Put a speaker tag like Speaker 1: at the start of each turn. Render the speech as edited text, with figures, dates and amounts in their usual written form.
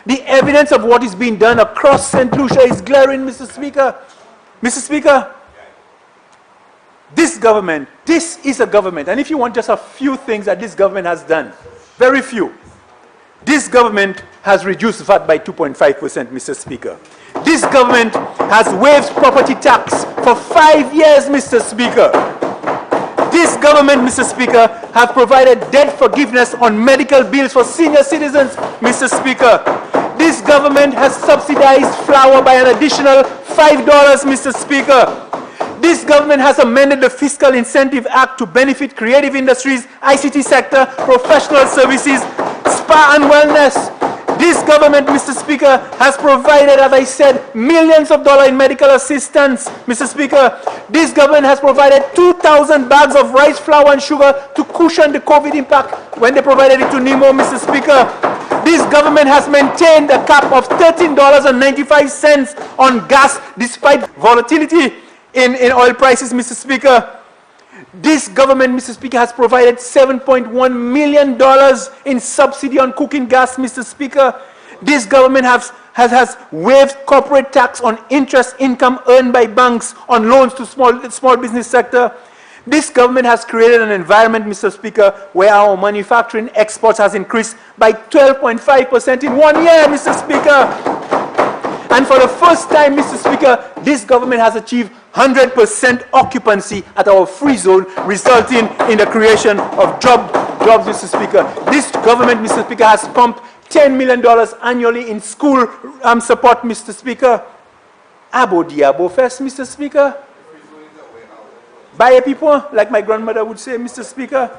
Speaker 1: The evidence of what is being done across Saint Lucia is glaring, Mr. Speaker. Mr. Speaker, this government, this is a government, and if you want just a few things that this government has done, very few. This government has reduced VAT by 2.5%, Mr. Speaker. This government has waived property tax for 5 years, Mr. Speaker. This government, Mr. Speaker, have provided debt forgiveness on medical bills for senior citizens, Mr. Speaker. This government has subsidized flour by an additional $5, Mr. Speaker. This government has amended the Fiscal Incentive Act to benefit creative industries, ICT sector, professional services, spa and wellness. This government, Mr. Speaker, has provided, as I said, millions of dollars in medical assistance, Mr. Speaker. This government has provided 2,000 bags of rice, flour, and sugar to cushion the COVID impact when they provided it to Nemo, Mr. Speaker. This government has maintained a cap of $13.95 on gas despite volatility in oil prices, Mr. Speaker. This government, Mr. Speaker, has provided $7.1 million in subsidy on cooking gas, Mr. Speaker. This government has waived corporate tax on interest income earned by banks on loans to small business sector. This government has created an environment, Mr. Speaker, where our manufacturing exports has increased by 12.5% in 1 year, Mr. Speaker. And for the first time, Mr. Speaker, this government has achieved 100% occupancy at our free zone, resulting in the creation of jobs, Mr. Speaker. This government, Mr. Speaker, has pumped $10 million annually in school support, Mr. Speaker. Abo diabo first, Mr. Speaker. By people, like my grandmother would say, Mr. Speaker.